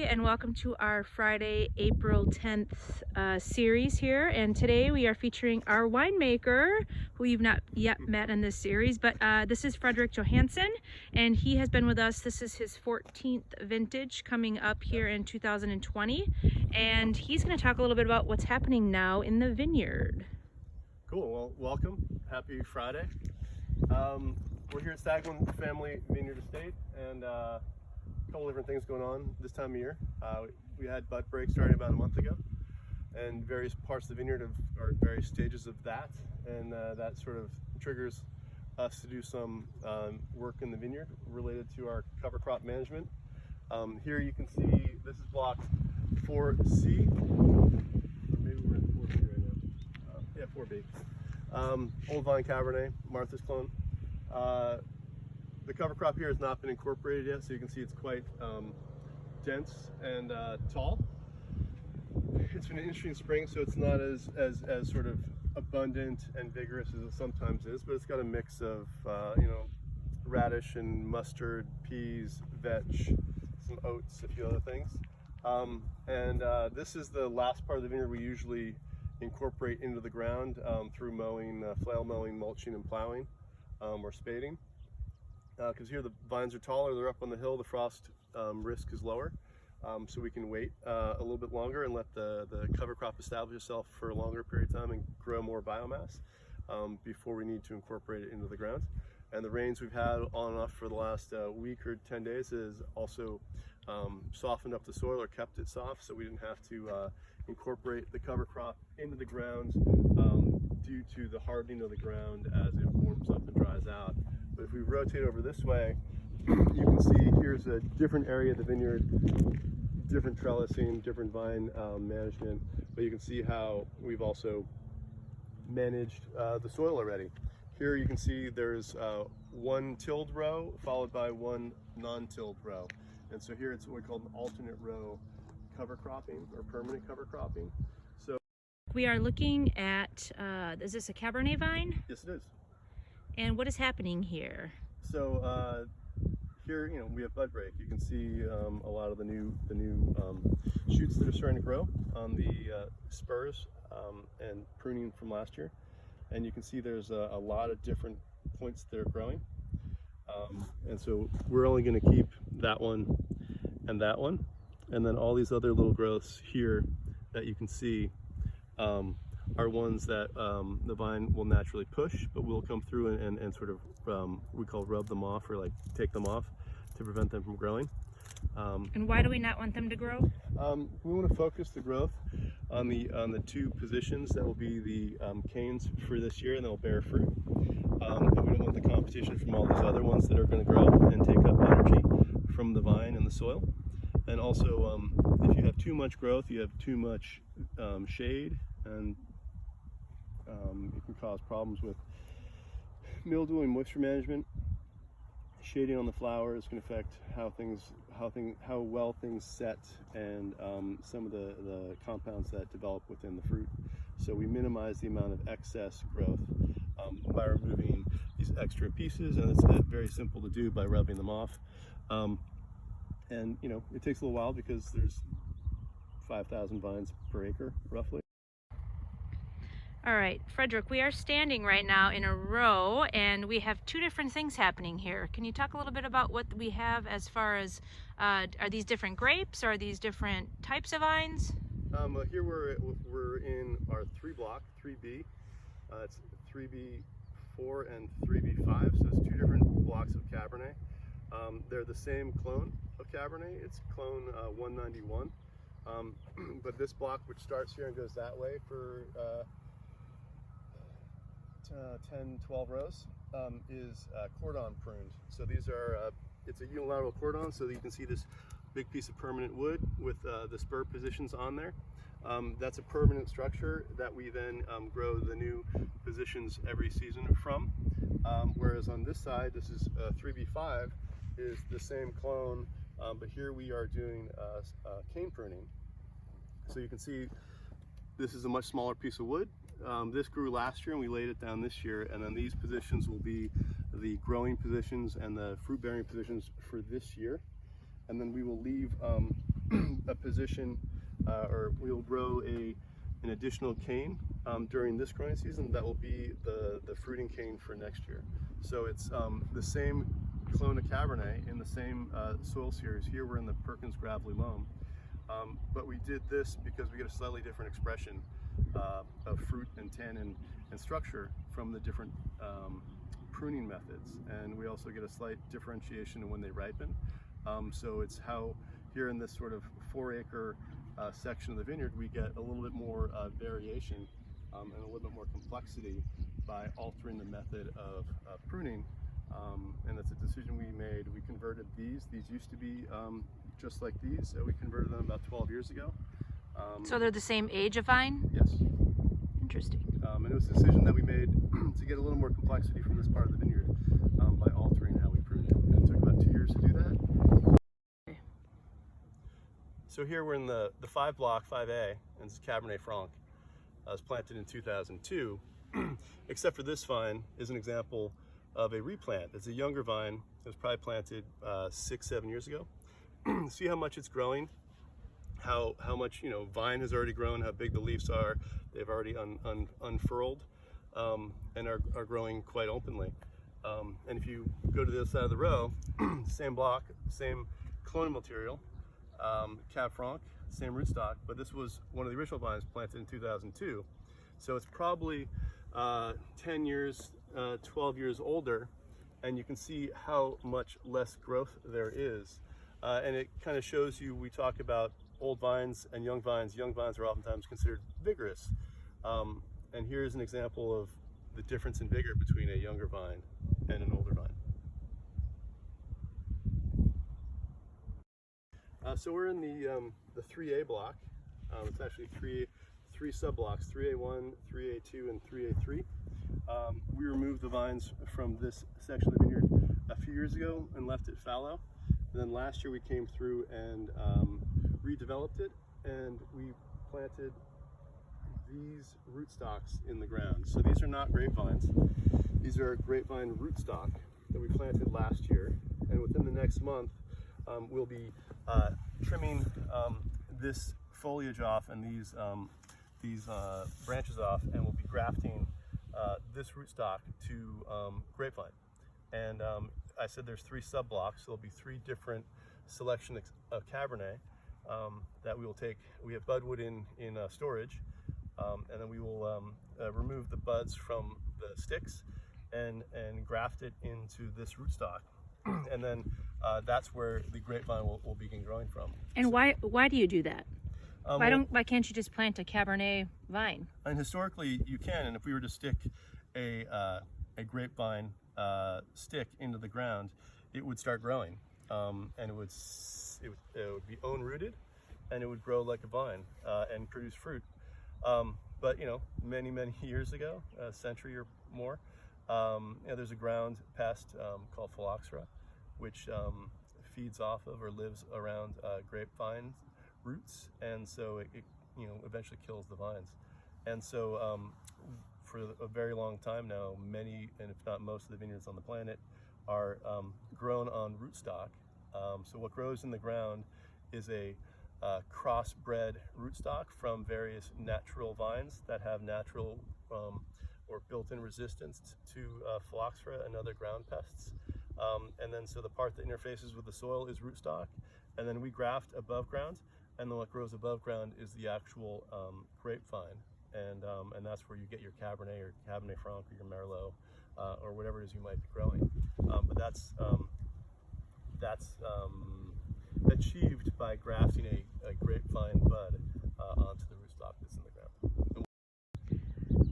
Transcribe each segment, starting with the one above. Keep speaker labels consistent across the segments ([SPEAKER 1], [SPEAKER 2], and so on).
[SPEAKER 1] And welcome to our Friday, April 10th series here. And today we are featuring our winemaker, who you've not yet met in this series, but this is Fredrik Johansson, and he has been with us. This is his 14th vintage coming up here in 2020. And he's going to talk a little bit about what's happening now in the vineyard.
[SPEAKER 2] Cool, well, welcome. Happy Friday. We're here at Stagland Family Vineyard Estate, and a couple different things going on this time of year. We had bud break starting about a month ago, and various parts of the vineyard are at various stages of that, and that sort of triggers us to do some work in the vineyard related to our cover crop management. Here you can see this is block 4C, or maybe we're in 4B right now. Yeah, 4B. Old Vine Cabernet, Martha's clone. The cover crop here has not been incorporated yet, so you can see it's quite dense and tall. It's been an interesting spring, so it's not as sort of abundant and vigorous as it sometimes is, but it's got a mix of radish and mustard, peas, vetch, some oats, a few other things. This is the last part of the vineyard we usually incorporate into the ground through mowing, flail mowing, mulching, and plowing, or spading. Because here the vines are taller, they're up on the hill, the frost risk is lower, so we can wait a little bit longer and let the cover crop establish itself for a longer period of time and grow more biomass before we need to incorporate it into the ground. And the rains we've had on and off for the last week or 10 days has also softened up the soil, or kept it soft, so we didn't have to incorporate the cover crop into the ground due to the hardening of the ground as it warms up and dries out. But if we rotate over this way, you can see here's a different area of the vineyard, different trellising, different vine management, but you can see how we've also managed the soil already. Here you can see there's one tilled row followed by one non-tilled row. And so here it's what we call an alternate row cover cropping, or permanent cover cropping. So
[SPEAKER 1] We are looking at, is this a Cabernet vine?
[SPEAKER 2] yes, it is.
[SPEAKER 1] And what is happening here?
[SPEAKER 2] So here, we have bud break. You can see a lot of the new shoots that are starting to grow on the spurs and pruning from last year. And you can see there's a lot of different points that are growing. And so we're only going to keep that one, and then all these other little growths here that you can see are ones that the vine will naturally push, but we'll come through and sort of we call rub them off, or like take them off to prevent them from growing.
[SPEAKER 1] And why do we not want them to grow?
[SPEAKER 2] We want to focus the growth on the two positions that will be the canes for this year, and they'll bear fruit. And we don't want the competition from all these other ones that are going to grow and take up energy from the vine and the soil. And also, if you have too much growth, you have too much shade, and it can cause problems with mildew and moisture management. Shading on the flowers can affect how well things set, and some of the compounds that develop within the fruit. So we minimize the amount of excess growth by removing these extra pieces, and it's very simple to do by rubbing them off. And it takes a little while because there's 5,000 vines per acre roughly.
[SPEAKER 1] All right, Fredrik, we are standing right now in a row, and we have two different things happening here. Can you talk a little bit about what we have as far as, are these different grapes? Are these different types of vines?
[SPEAKER 2] Here we're in our 3B. It's 3B4 and 3B5, so it's two different blocks of Cabernet. They're the same clone of Cabernet. It's clone 191. But this block, which starts here and goes that way for 10-12 rows, is cordon pruned. So these are it's a unilateral cordon, so you can see this big piece of permanent wood with the spur positions on there. That's a permanent structure that we then grow the new positions every season from. Whereas on this side, this is 3B5, is the same clone, but here we are doing cane pruning. So you can see this is a much smaller piece of wood. This grew last year and we laid it down this year, and then these positions will be the growing positions and the fruit bearing positions for this year. And then we will leave a position, or we will grow an additional cane during this growing season that will be the fruiting cane for next year. So it's the same clone of Cabernet in the same soil series. Here we're in the Perkins Gravelly Loam, but we did this because we get a slightly different expression of fruit and tannin and structure from the different pruning methods, and we also get a slight differentiation in when they ripen. So it's how here in this sort of 4-acre section of the vineyard we get a little bit more variation and a little bit more complexity by altering the method of pruning, and that's a decision we made. We converted these used to be just like these, we converted them about 12 years ago.
[SPEAKER 1] So they're the same age of vine?
[SPEAKER 2] Yes.
[SPEAKER 1] Interesting.
[SPEAKER 2] And it was a decision that we made to get a little more complexity from this part of the vineyard by altering how we pruned it. And it took about 2 years to do that.
[SPEAKER 1] Okay.
[SPEAKER 2] So here we're in the 5 block, 5A, and it's Cabernet Franc. It was planted in 2002, except for this vine is an example of a replant. It's a younger vine. It was probably planted 6-7 years ago. See how much it's growing? How much vine has already grown, how big the leaves are. They've already unfurled and are growing quite openly. And if you go to the other side of the row, same block, same clonal material, Cab Franc, same rootstock, but this was one of the original vines planted in 2002. So it's probably 10 years, 12 years older, and you can see how much less growth there is. And it kind of shows you, we talk about old vines and young vines. Young vines are oftentimes considered vigorous. And here's an example of the difference in vigor between a younger vine and an older vine. So we're in the 3A block. It's actually three sub-blocks, 3A1, 3A2, and 3A3. We removed the vines from this section of the vineyard a few years ago and left it fallow. And then last year we came through and redeveloped it, and we planted these rootstocks in the ground. So these are not grapevines. These are grapevine rootstock that we planted last year, and within the next month we'll be trimming this foliage off and these branches off, and we'll be grafting this rootstock to grapevine. And I said there's 3 sub-blocks, so there'll be 3 different selections of Cabernet that we will take. We have budwood in storage, and then we will remove the buds from the sticks and graft it into this rootstock. And then that's where the grapevine will begin growing from.
[SPEAKER 1] And so, why do you do that? Why can't you just plant a Cabernet vine?
[SPEAKER 2] And historically you can, and if we were to stick a grapevine stick into the ground, it would start growing, and it would be own rooted, and it would grow like a vine and produce fruit. But many years ago, a century or more, there's a ground pest called phylloxera, which feeds off of or lives around grapevine roots, and so it eventually kills the vines. And so for a very long time now, many, and if not most, of the vineyards on the planet are grown on rootstock. So what grows in the ground is a crossbred rootstock from various natural vines that have natural or built-in resistance to phylloxera and other ground pests. And then so the part that interfaces with the soil is rootstock, and then we graft above ground, and then what grows above ground is the actual grapevine. And that's where you get your Cabernet or Cabernet Franc or your Merlot or whatever it is you might be growing. But that's achieved by grafting a grapevine bud onto the rootstock that's in the ground.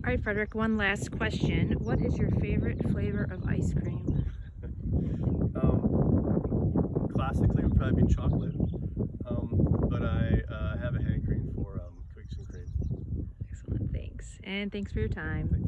[SPEAKER 1] All right, Fredrik, one last question. What is your favorite flavor of ice cream?
[SPEAKER 2] Classically, it would probably be chocolate, but I have a hankering for cookies and cream.
[SPEAKER 1] Excellent, thanks. And thanks for your time.